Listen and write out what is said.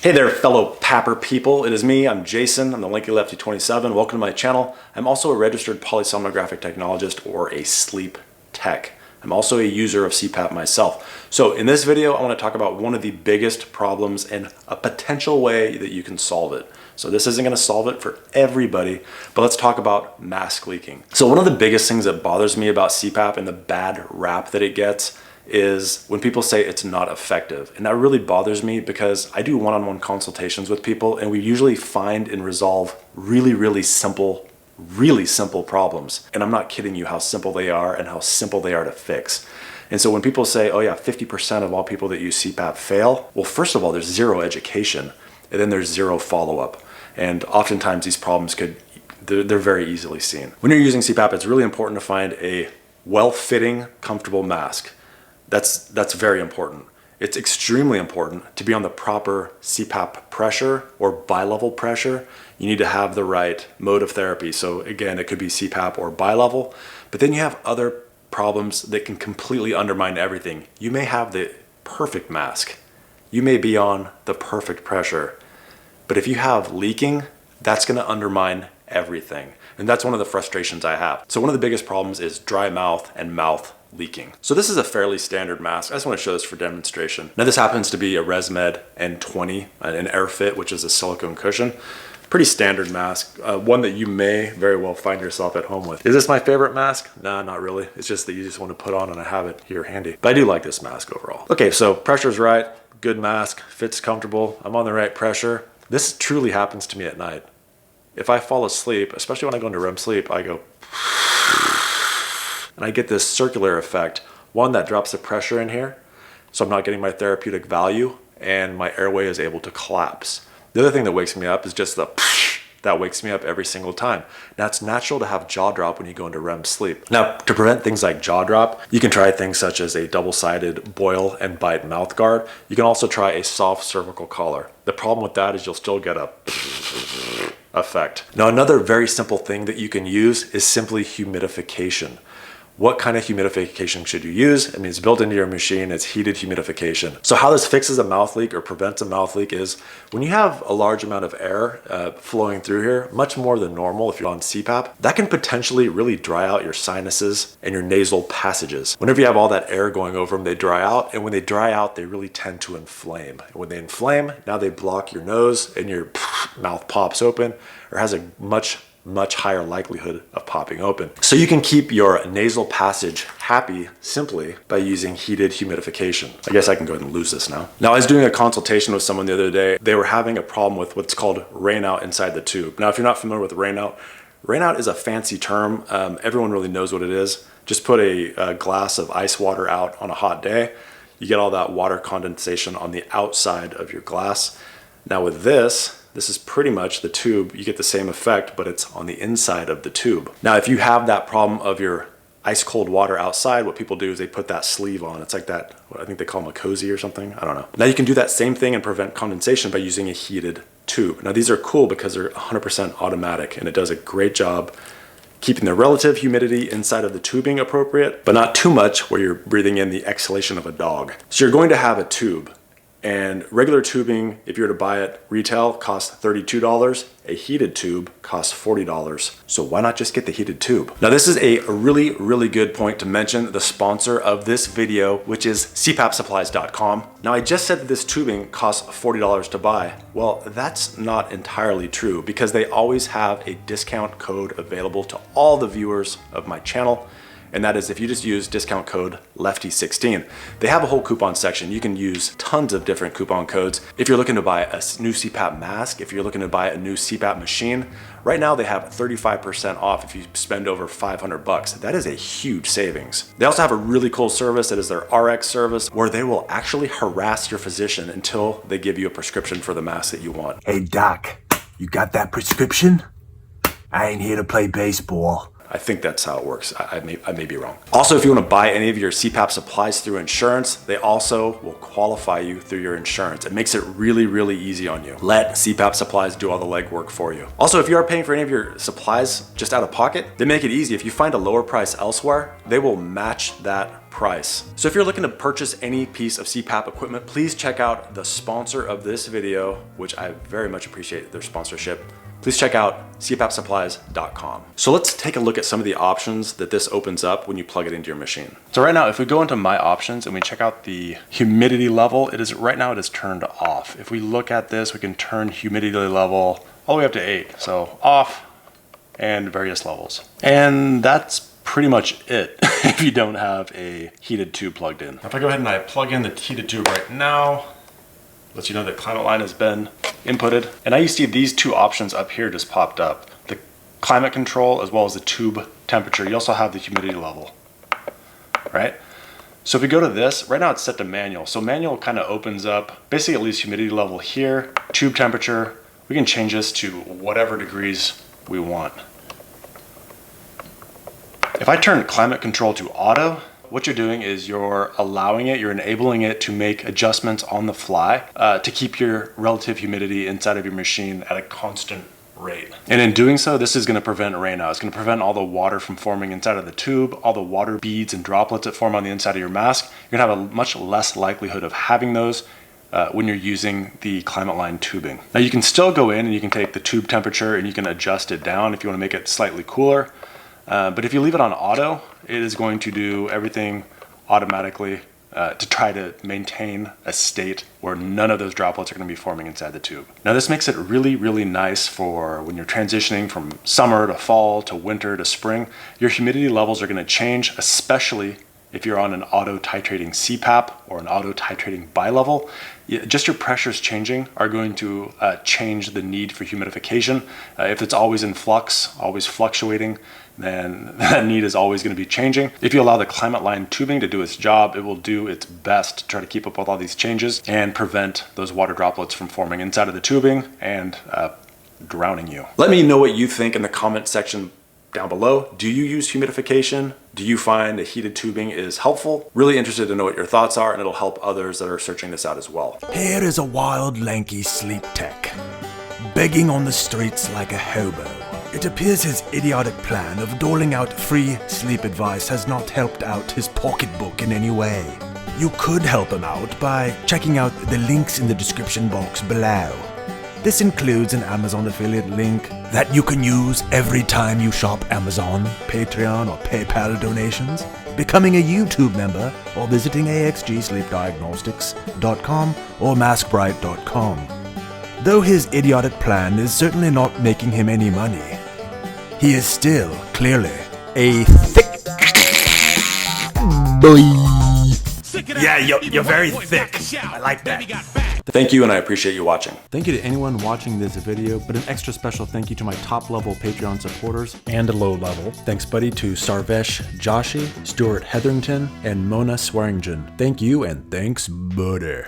Hey there, fellow PAPper people. It is me, I'm Jason. I'm the Lanky Lefty 27. Welcome to my channel. I'm also a registered polysomnographic technologist or a sleep tech. I'm also a user of CPAP myself. So in this video, I want to talk about one of the biggest problems and a potential way that you can solve it. So this isn't going to solve it for everybody, but let's talk about mask leaking. So one of the biggest things that bothers me about CPAP and the bad rap that it gets is when people say it's not effective. And that really bothers me because I do one-on-one consultations with people and we usually find and resolve really simple problems. And I'm not kidding you how simple they are and how simple they are to fix. And so when people say, oh yeah, 50% of all people that use CPAP fail, well, first of all, there's zero education and then there's zero follow-up. And oftentimes these problems they're very easily seen. When you're using CPAP, it's really important to find a well-fitting, comfortable mask. That's very important. It's extremely important to be on the proper CPAP pressure or bilevel pressure. You need to have the right mode of therapy. So again, it could be CPAP or bilevel, but then you have other problems that can completely undermine everything. You may have the perfect mask. You may be on the perfect pressure, but if you have leaking, that's gonna undermine everything. And that's one of the frustrations I have. So one of the biggest problems is dry mouth and mouth leaking. So this is a fairly standard mask. I just want to show this for demonstration. Now this happens to be a ResMed N20, an AirFit, which is a silicone cushion. Pretty standard mask, one that you may very well find yourself at home with. Is this my favorite mask? Nah, not really. It's just the easiest one to put on and I have it here handy. But I do like this mask overall. Okay, so pressure's right, good mask, fits comfortable, I'm on the right pressure. This truly happens to me at night. If I fall asleep, especially when I go into REM sleep, I go and I get this circular effect. One, that drops the pressure in here, so I'm not getting my therapeutic value, and my airway is able to collapse. The other thing that wakes me up is just that wakes me up every single time. Now it's natural to have jaw drop when you go into REM sleep. Now to prevent things like jaw drop, you can try things such as a double-sided boil and bite mouth guard. You can also try a soft cervical collar. The problem with that is you'll still get a effect. Now another very simple thing that you can use is simply humidification. What kind of humidification should you use? I mean, it's built into your machine, it's heated humidification. So how this fixes a mouth leak or prevents a mouth leak is when you have a large amount of air flowing through here, much more than normal if you're on CPAP, that can potentially really dry out your sinuses and your nasal passages. Whenever you have all that air going over them, they dry out, and when they dry out, they really tend to inflame. And when they inflame, now they block your nose and your mouth pops open or has a much higher likelihood of popping open. So you can keep your nasal passage happy simply by using heated humidification. I guess I can go ahead and lose this now. Now I was doing a consultation with someone the other day. They were having a problem with what's called rainout inside the tube. Now if you're not familiar with rainout is a fancy term. Everyone really knows what it is. Just put a glass of ice water out on a hot day. You get all that water condensation on the outside of your glass. Now with this is pretty much the tube. You get the same effect, but it's on the inside of the tube. Now, if you have that problem of your ice cold water outside, what people do is they put that sleeve on. It's like that, I think they call them a cozy or something. I don't know. Now you can do that same thing and prevent condensation by using a heated tube. Now these are cool because they're 100% automatic and it does a great job keeping the relative humidity inside of the tubing appropriate, but not too much where you're breathing in the exhalation of a dog. So you're going to have a tube. And regular tubing, if you were to buy it retail, costs $32. A heated tube costs $40. So why not just get the heated tube? Now this is a really good point to mention the sponsor of this video, which is cpapsupplies.com. Now I just said that this tubing costs $40 to buy. Well, that's not entirely true because they always have a discount code available to all the viewers of my channel. And that is if you just use discount code LEFTY16. They have a whole coupon section. You can use tons of different coupon codes. If you're looking to buy a new CPAP mask, if you're looking to buy a new CPAP machine, right now they have 35% off if you spend over 500 bucks. That is a huge savings. They also have a really cool service that is their RX service where they will actually harass your physician until they give you a prescription for the mask that you want. Hey doc, you got that prescription? I ain't here to play baseball. I think that's how it works. I may be wrong. Also, if you want to buy any of your CPAP supplies through insurance, they also will qualify you through your insurance. It makes it really, really easy on you. Let CPAP supplies do all the legwork for you. Also, if you are paying for any of your supplies just out of pocket, they make it easy. If you find a lower price elsewhere, they will match that price. So if you're looking to purchase any piece of CPAP equipment, please check out the sponsor of this video, which I very much appreciate their sponsorship. Please check out cpapsupplies.com. So let's take a look at some of the options that this opens up when you plug it into your machine. So right now, if we go into my options and we check out the humidity level, right now it is turned off. If we look at this, we can turn humidity level all the way up to 8. So off and various levels. And that's pretty much it if you don't have a heated tube plugged in. If I go ahead and I plug in the heated tube right now, lets you know the climate line has been inputted. And now you see these two options up here just popped up. The climate control as well as the tube temperature. You also have the humidity level, right? So if we go to this, right now it's set to manual. So manual kind of opens up, basically it leaves humidity level here, tube temperature. We can change this to whatever degrees we want. If I turn climate control to auto, what you're doing is you're enabling it to make adjustments on the fly to keep your relative humidity inside of your machine at a constant rate. And in doing so, this is going to prevent rainout. It's going to prevent all the water from forming inside of the tube, all the water beads and droplets that form on the inside of your mask. You're going to have a much less likelihood of having those when you're using the climate line tubing. Now you can still go in and you can take the tube temperature and you can adjust it down if you want to make it slightly cooler. But if you leave it on auto, it is going to do everything automatically to try to maintain a state where none of those droplets are going to be forming inside the tube. Now this makes it really, really nice for when you're transitioning from summer to fall to winter to spring. Your humidity levels are going to change, especially if you're on an auto-titrating CPAP or an auto-titrating bilevel. Just your pressures changing are going to change the need for humidification. If it's always in flux, always fluctuating, then that need is always going to be changing. If you allow the climate line tubing to do its job, it will do its best to try to keep up with all these changes and prevent those water droplets from forming inside of the tubing and drowning you. Let me know what you think in the comment section down below. Do you use humidification? Do you find that heated tubing is helpful? Really interested to know what your thoughts are, and it'll help others that are searching this out as well. Here is a wild, lanky sleep tech, begging on the streets like a hobo. It appears his idiotic plan of doling out free sleep advice has not helped out his pocketbook in any way. You could help him out by checking out the links in the description box below. This includes an Amazon affiliate link that you can use every time you shop Amazon, Patreon, or PayPal donations, becoming a YouTube member, or visiting axgsleepdiagnostics.com or maskbright.com. Though his idiotic plan is certainly not making him any money, he is still clearly a thick boy. Yeah, you're very thick. I like that. Thank you, and I appreciate you watching. Thank you to anyone watching this video, but an extra special thank you to my top level Patreon supporters and low level. Thanks buddy to Sarvesh Joshi, Stuart Hetherington, and Mona Swearingen. Thank you, and thanks buddy.